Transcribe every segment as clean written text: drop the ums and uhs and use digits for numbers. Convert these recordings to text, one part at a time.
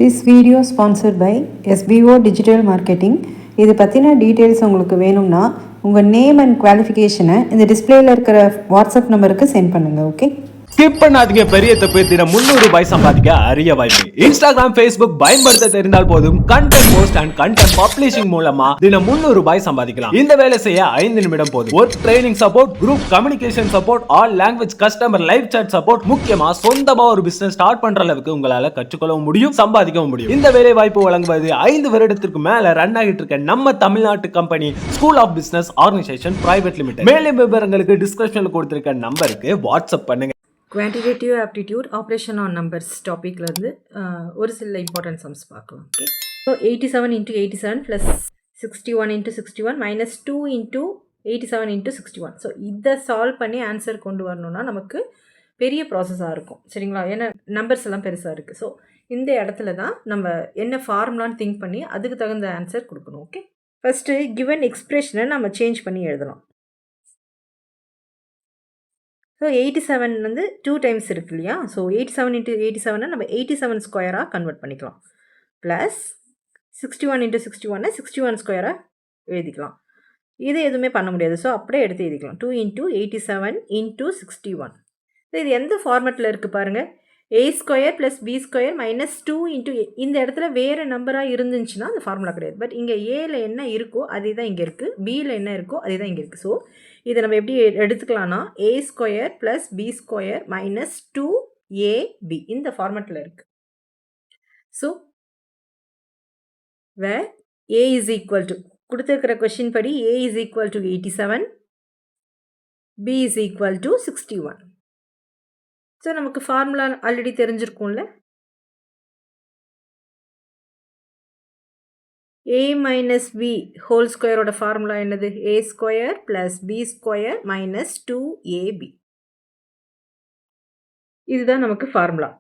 This video sponsored by SBO Digital Marketing. இது பற்றின details உங்களுக்கு வேணும்னா உங்கள் நேம் அண்ட் குவாலிஃபிகேஷனை இந்த டிஸ்பிளேல இருக்கிற வாட்ஸ்அப் நம்பருக்கு சென்ட் பண்ணுங்கள். ஓகே, ஸ்கிப் பண்ணாதீங்க. பெரிய தப்பு. தினம் 300 ரூபாய் சம்பாதிக்க அரிய வாய்ப்பு. இன்ஸ்டாகிராம், ஃபேஸ்புக் பயன்படுத்த தெரிந்தால் போதும். Content post and content publishing மூலமா தினம் 300 ரூபாய் சம்பாதிக்கலாம். இந்த வேலை செய்ய 5 நிமிடம் போதும். Work training support, group communication support, all language customer live chat support, முக்கியமா சொந்தமா ஒரு பிசினஸ் ஸ்டார்ட் பண்ற அளவுக்கு உங்களால கற்றுக்கொள்ளவும் முடியும், சம்பாதிக்கவும் முடியும். இந்த வேலை வாய்ப்பு வழங்குவது 5 வருடத்திற்கு மேல ரன் ஆகிட்டு இருக்க நம்ம தமிழ்நாட்டு company school of business organisation private limited. மேலும் விவரங்களுக்கு டிஸ்கிரிப்ஷன்ல கொடுத்திருக்க நம்பருக்கு வாட்ஸ்அப் பண்ணுங்க. Quantitative aptitude operation on numbers டாபிக்லேருந்து ஒரு சில இம்பார்ட்டன்ட் சம்ஸ் பார்க்கலாம். Okay, so 87 into 87 plus 61 into 61 minus 2 into 87 into 61. So இதை சால்வ் பண்ணி ஆன்சர் கொண்டு வரணும்னா நமக்கு பெரிய ப்ராசஸாக இருக்கும், சரிங்களா? ஏன்னா நம்பர்ஸ் எல்லாம் பெருசாக இருக்குது. ஸோ இந்த இடத்துல தான் நம்ம என்ன ஃபார்முலான்னு திங்க் பண்ணி அதுக்கு தகுந்த ஆன்சர் கொடுக்கணும். ஓகே, ஃபஸ்ட்டு கிவன் எக்ஸ்பிரஷனை நம்ம சேஞ்ச் பண்ணி எழுதலாம். ஸோ 87 வந்து 2 டைம்ஸ் இருக்கு இல்லையா? ஸோ 87 into 87 நம்ம 87 ஸ்கொயராக கன்வெர்ட் பண்ணிக்கலாம். ப்ளஸ் 61 into 61 61 ஸ்கொயராக எழுதிக்கலாம். இது எதுவுமே பண்ண முடியாது, ஸோ அப்படியே எடுத்து எழுதிக்கலாம். 2 into 87 into 61. ஸோ இது எந்த ஃபார்மெட்டில் இருக்குது பாருங்கள். a square plus b square minus 2 into இந்த இடத்துல வேறு நம்பராக இருந்துச்சுன்னா அந்த ஃபார்முலா கிடையாது. பட் இங்கே ஏல என்ன இருக்கோ அதே தான் இங்கே இருக்குது, பியில் என்ன இருக்கோ அதே தான் இங்கே இருக்குது. ஸோ இதை நம்ம எப்படி எடுத்துக்கலாம்னா a square plus b square minus 2ab இந்த ஃபார்மெட்டில் இருக்குது. So where a is equal to கொடுத்துருக்கிற கொஷின் படி a is equal to 87, b is equal to 61. So நமக்கு ஃபார்முலா ஆல்ரெடி தெரிஞ்சிருக்கும்ல. a மைனஸ் b ஹோல் ஸ்கொயரோட ஃபார்முலா என்னது? a square plus b square minus 2ab. இதுதான் நமக்கு ஃபார்முலா.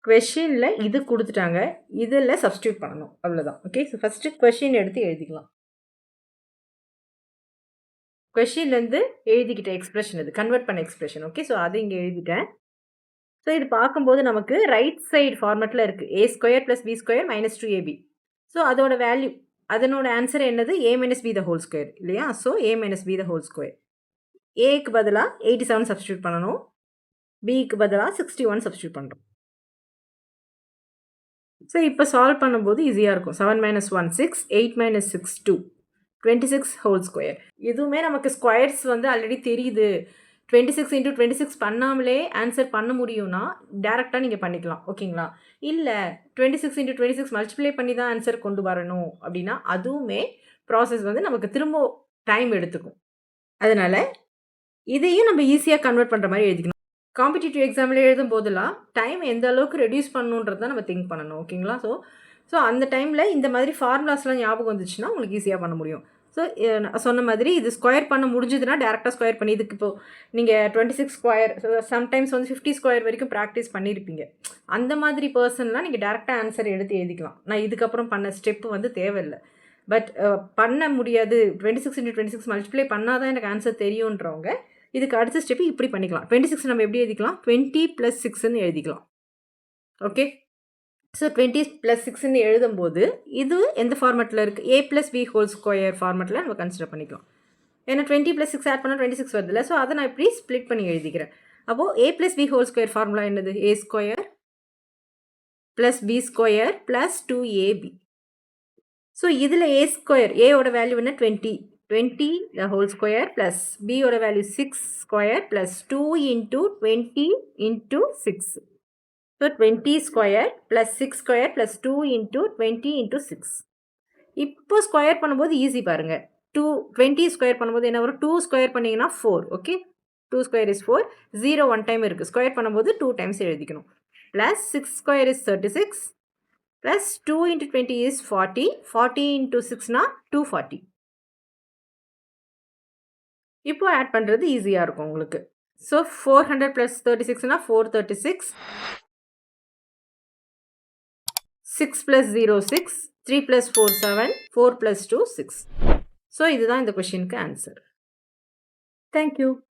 கொஷினில் இது கொடுத்துட்டாங்க, இதில் சப்ஸ்டியூட் பண்ணணும், அவ்வளோதான். ஓகே, ஸோ ஃபஸ்ட்டு கொஷின் எடுத்து எழுதிக்கலாம். கொஷின்லேருந்து எழுதிக்கிட்ட எக்ஸ்பிரஷன் இது கன்வெர்ட் பண்ண எக்ஸ்பிரஷன். ஓகே, ஸோ அது இங்கே எழுதிட்டேன். ஸோ இது பார்க்கும்போது நமக்கு ரைட் சைடு ஃபார்மெட்டில் இருக்குது a square plus b square minus 2ab. So அதோட வேல்யூ அதனோட ஆன்சர் என்னது? a minus b the whole square இல்லையா? So a minus b the whole square. ஏக்கு பதிலாக 87 சப்ஸ்டியூட் பண்ணணும், பிக்கு பதிலாக 61 சப்ஸ்டியூட் பண்ணுறோம். ஸோ இப்போ சால்வ் பண்ணும்போது ஈஸியாக இருக்கும். 7 மைனஸ் 1 6, 8 மைனஸ் 6 2, 26 ஹோல் ஸ்கொயர். இதுவுமே நமக்கு ஸ்கொயர்ஸ் வந்து ஆல்ரெடி தெரியுது. 26 into 26 பண்ணாமலே ஆன்சர் பண்ண முடியும்னா டேரெக்டாக நீங்கள் பண்ணிக்கலாம், ஓகேங்களா? இல்லை 26 into 26 மல்டிப்ளை பண்ணி தான் ஆன்சர் கொண்டு வரணும் அப்படின்னா அதுவுமே ப்ராசஸ் வந்து நமக்கு திரும்ப டைம் எடுத்துக்கும். அதனால் இதையும் நம்ம ஈஸியாக கன்வெர்ட் பண்ணுற மாதிரி எழுதிக்கணும். காம்படிட்டிவ் எக்ஸாமில் எழுதும் போதெல்லாம் டைம் எந்த அளவுக்கு ரெடியூஸ் பண்ணணுன்றது தான் நம்ம திங்க் பண்ணணும், ஓகேங்களா? ஸோ அந்த டைமில் இந்த மாதிரி ஃபார்முலாஸ்லாம் ஞாபகம் வந்துச்சுன்னா உங்களுக்கு ஈஸியாக பண்ண முடியும். ஸோ சொன்ன மாதிரி இது ஸ்கொயர் பண்ண முடிஞ்சதுன்னா டேரெக்டாக ஸ்கொயர் பண்ணி இதுக்கு இப்போது நீங்கள் 26 ஸ்கொயர் சம்டைம்ஸ் வந்து 50 ஸ்கொயர் வரைக்கும் ப்ராக்டிஸ் பண்ணியிருப்பீங்க. அந்த மாதிரி பர்சன்லாம் நீங்கள் டேரெக்டாக ஆன்சர் எடுத்து எழுதிக்கலாம். நான் இதுக்கப்புறம் பண்ண ஸ்டெப்பு வந்து தேவையில்லை. பட் பண்ண முடியாது, 26 into 26 மல்டிப்ளை பண்ணால் தான் எனக்கு ஆன்சர் தெரியுன்றவங்க இதுக்கு அடுத்த ஸ்டெப்பு இப்படி பண்ணிக்கலாம். 26 நம்ம எப்படி எழுதிக்கலாம்? 20 + 6ன்னு எழுதிக்கலாம். ஓகே, ஸோ 20 + 6ன்னு எழுதும்போது இது எந்த ஃபார்மெட்டில் இருக்குது? a + b ஹோல் ஸ்கொயர் ஃபார்மெட்டில் நம்ம கன்சிடர் பண்ணிக்கலாம். ஏன்னா 20 + 6 ஆட் பண்ணால் 26 வருதுல்ல. ஸோ அதை நான் இப்படி ஸ்ப்ளிட் பண்ணி எழுதிக்கிறேன். அப்போது a + b whole square formula என்னது? a square plus b square plus 2ab. So இதில் a ஸ்கொயர் ஏவோட வேல்யூ என்ன? 20 ஹோல் ஸ்கொயர் ப்ளஸ் பியோட value 6 square plus 2 into 20 into 6. So 20 square plus 6 square plus 2 into 20 into 6. இப்போ square பண்ணும்போது easy பாருங்கள். 20 square பண்ணும்போது என்ன வரும்? 2 ஸ்கொயர் பண்ணிங்கன்னா 4. ஓகே, 2 ஸ்கொயர் இஸ் 4, 0 1 டைம் இருக்குது. ஸ்கொயர் பண்ணும்போது 2 டைம்ஸ் எழுதிக்கணும். Plus 6 square is 36 plus 2 into 20 is 40, 40 into 6னா 240. இப்போ ஆட் பண்ணுறது ஈஸியாக இருக்கும் உங்களுக்கு. ஸோ 400 + 36னா 436, 6 + 0 6, 3 + 4 7, 4 + 2 6. ஸோ இதுதான் இந்த கொஷினுக்கு ஆன்சர். தேங்க்யூ.